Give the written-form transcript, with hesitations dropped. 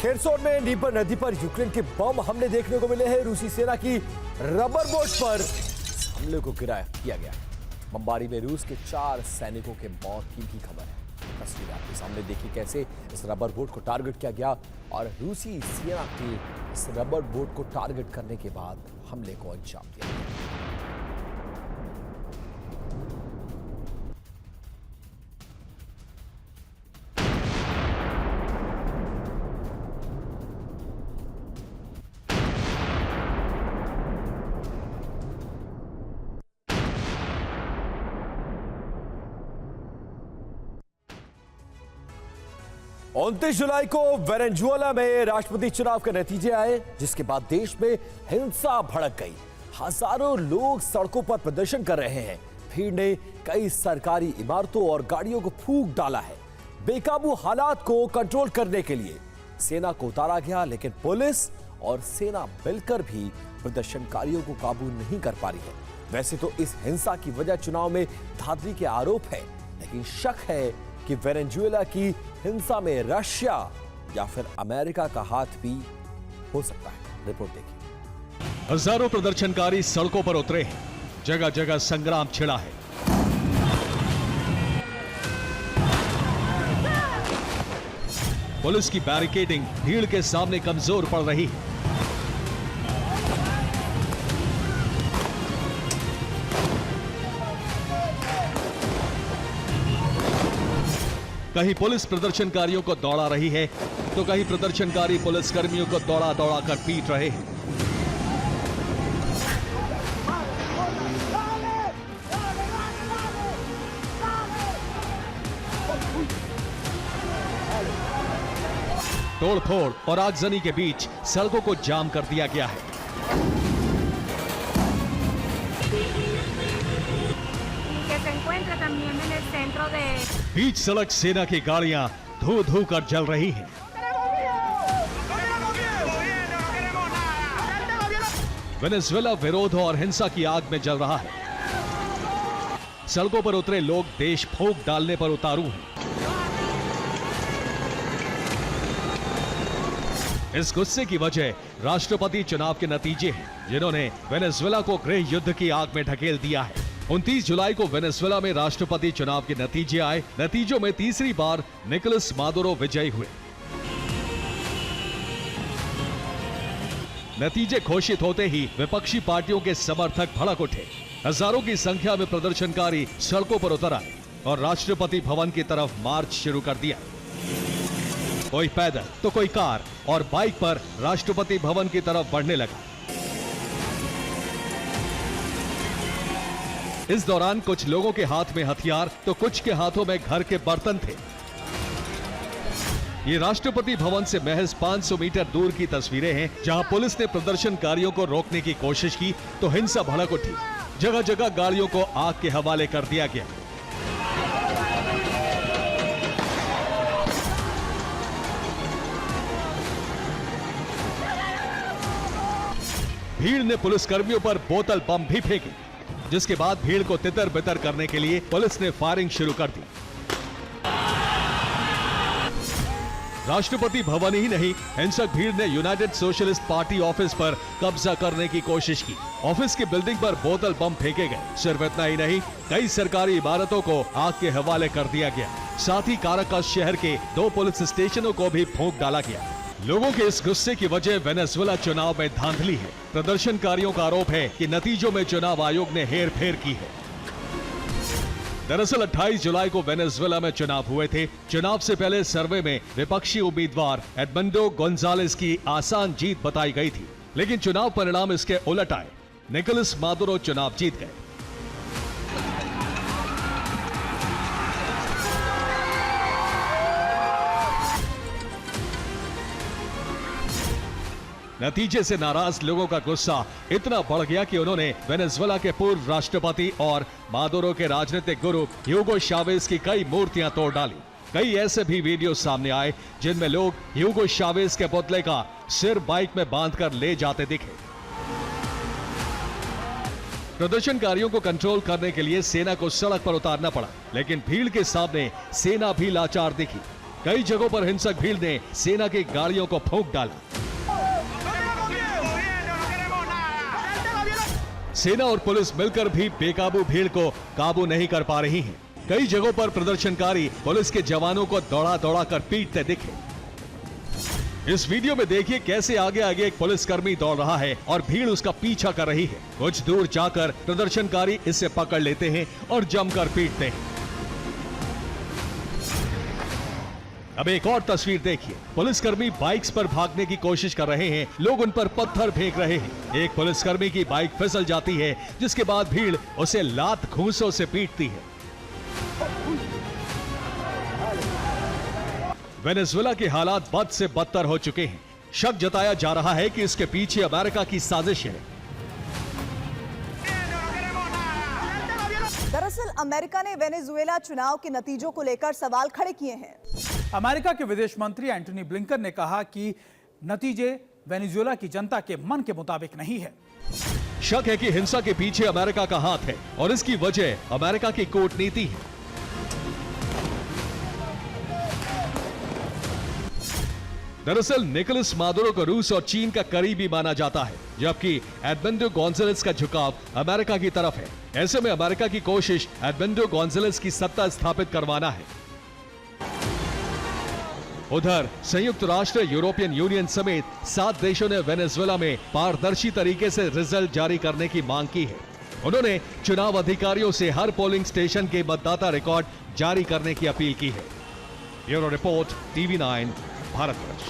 Kherson में Dnieper नदी पर यूक्रेन के बम हमले देखने को मिले हैं। रूसी सेना की रबर बोट पर हमले को गिराया किया गया। बमबारी में रूस के 4 सैनिकों के मौत की भी खबर है। तस्वीर आपके सामने देखिए कैसे इस रबर बोट को टारगेट किया गया और रूसी सेना की इस रबर बोट को टारगेट करने के बाद हमले को अंजाम दिया गया। 29 जुलाई को वेनेजुएला में राष्ट्रपति चुनाव के नतीजे आए, जिसके बाद देश में हिंसा भड़क गई। हजारों लोग सड़कों पर प्रदर्शन कर रहे हैं। भीड़ ने कई सरकारी इमारतों और गाड़ियों को फूंक डाला है। बेकाबू हालात को कंट्रोल करने के लिए सेना को उतारा गया, लेकिन पुलिस और सेना मिलकर भी प्रदर्शनकारियों को काबू नहीं कर पा रही है। वैसे तो इस हिंसा की वजह चुनाव में धांधली के आरोप है, लेकिन शक है कि वेनेजुएला की हिंसा में रशिया या फिर अमेरिका का हाथ भी हो सकता है। रिपोर्ट देखिए। हजारों प्रदर्शनकारी सड़कों पर उतरे हैं। जगह जगह संग्राम छिड़ा है। पुलिस की बैरिकेडिंग भीड़ के सामने कमजोर पड़ रही है। कहीं पुलिस प्रदर्शनकारियों को दौड़ा रही है, तो कहीं प्रदर्शनकारी पुलिसकर्मियों को दौड़ा दौड़ा कर पीट रहे हैं। तोड़फोड़ और आगजनी के बीच सड़कों को जाम कर दिया गया है। बीच सड़क सेना की गाड़ियां धू धू कर जल रही हैं। वेनेजुएला विरोध और हिंसा की आग में जल रहा है। सड़कों पर उतरे लोग देश फूंक डालने पर उतारू हैं। इस गुस्से की वजह राष्ट्रपति चुनाव के नतीजे हैं, जिन्होंने वेनेजुएला को गृह युद्ध की आग में ढकेल दिया है। 29 जुलाई को वेनेजुएला में राष्ट्रपति चुनाव के नतीजे आए। नतीजों में तीसरी बार निकोलस मादुरो विजयी हुए। नतीजे घोषित होते ही विपक्षी पार्टियों के समर्थक भड़क उठे। हजारों की संख्या में प्रदर्शनकारी सड़कों पर उतर आए और राष्ट्रपति भवन की तरफ मार्च शुरू कर दिया। कोई पैदल तो कोई कार और बाइक पर राष्ट्रपति भवन की तरफ बढ़ने लगा। इस दौरान कुछ लोगों के हाथ में हथियार तो कुछ के हाथों में घर के बर्तन थे। ये राष्ट्रपति भवन से महज 500 मीटर दूर की तस्वीरें हैं, जहां पुलिस ने प्रदर्शनकारियों को रोकने की कोशिश की तो हिंसा भड़क उठी। जगह जगह गाड़ियों को आग के हवाले कर दिया गया। भीड़ ने पुलिसकर्मियों पर बोतल बम भी फेंके, जिसके बाद भीड़ को तितर बितर करने के लिए पुलिस ने फायरिंग शुरू कर दी। राष्ट्रपति भवन ही नहीं, हिंसक भीड़ ने यूनाइटेड सोशलिस्ट पार्टी ऑफिस पर कब्जा करने की कोशिश की। ऑफिस की बिल्डिंग पर बोतल बम फेंके गए। सिर्फ इतना ही नहीं, कई सरकारी इमारतों को आग के हवाले कर दिया गया। साथ ही काराकस शहर के 2 पुलिस स्टेशनों को भी फूंक डाला गया। लोगों के इस गुस्से की वजह वेनेजुएला चुनाव में धांधली है। प्रदर्शनकारियों का आरोप है कि नतीजों में चुनाव आयोग ने हेरफेर की है। दरअसल 28 जुलाई को वेनेजुएला में चुनाव हुए थे। चुनाव से पहले सर्वे में विपक्षी उम्मीदवार एडमंडो गोंजालेस की आसान जीत बताई गई थी, लेकिन चुनाव परिणाम इसके उलट आए। निकोलस मादुरो चुनाव जीत गए। नतीजे से नाराज लोगों का गुस्सा इतना बढ़ गया कि उन्होंने वेनेजुएला के पूर्व राष्ट्रपति और मादुरो के राजनीतिक गुरु ह्यूगो शावेज की कई मूर्तियां तोड़ डाली। कई ऐसे भी वीडियो सामने आए जिनमें लोग ह्यूगो शावेज के पुतले का सिर बाइक में बांधकर ले जाते दिखे। प्रदर्शनकारियों को कंट्रोल करने के लिए सेना को सड़क पर उतारना पड़ा, लेकिन भीड़ के सामने सेना भी लाचार दिखी। कई जगहों पर हिंसक भीड़ ने सेना की गाड़ियों को फूंक डाला। सेना और पुलिस मिलकर भी बेकाबू भीड़ को काबू नहीं कर पा रही हैं। कई जगहों पर प्रदर्शनकारी पुलिस के जवानों को दौड़ा दौड़ा कर पीटते दिखे। इस वीडियो में देखिए कैसे आगे आगे एक पुलिसकर्मी दौड़ रहा है और भीड़ उसका पीछा कर रही है। कुछ दूर जाकर प्रदर्शनकारी इसे पकड़ लेते हैं और जमकर पीटते हैं। अब एक और तस्वीर देखिए। पुलिसकर्मी बाइक्स पर भागने की कोशिश कर रहे हैं। लोग उन पर पत्थर फेंक रहे हैं। एक पुलिसकर्मी की बाइक फिसल जाती है, जिसके बाद भीड़ उसे लात घूंसों से पीटती है। वेनेजुएला के हालात बद से बदतर हो चुके हैं। शक जताया जा रहा है कि इसके पीछे अमेरिका की साजिश है। दरअसल अमेरिका ने वेनेजुएला चुनाव के नतीजों को लेकर सवाल खड़े किए हैं। अमेरिका के विदेश मंत्री एंटनी ब्लिंकन ने कहा कि नतीजे वेनेजुएला की जनता के मन के मुताबिक नहीं है। शक है कि हिंसा के पीछे अमेरिका का हाथ है और इसकी वजह अमेरिका की कूटनीति है। दरअसल निकोलस मादुरो को रूस और चीन का करीबी माना जाता है, जबकि एडमंडो गोंजालेस का झुकाव अमेरिका की तरफ है। ऐसे में अमेरिका की कोशिश एडमंडो गोंजालेस की सत्ता स्थापित करवाना है। उधर संयुक्त राष्ट्र, यूरोपियन यूनियन समेत 7 देशों ने वेनेजुएला में पारदर्शी तरीके से रिजल्ट जारी करने की मांग की है। उन्होंने चुनाव अधिकारियों से हर पोलिंग स्टेशन के मतदाता रिकॉर्ड जारी करने की अपील की है। Bureau report, TV9, Bharatvarsh.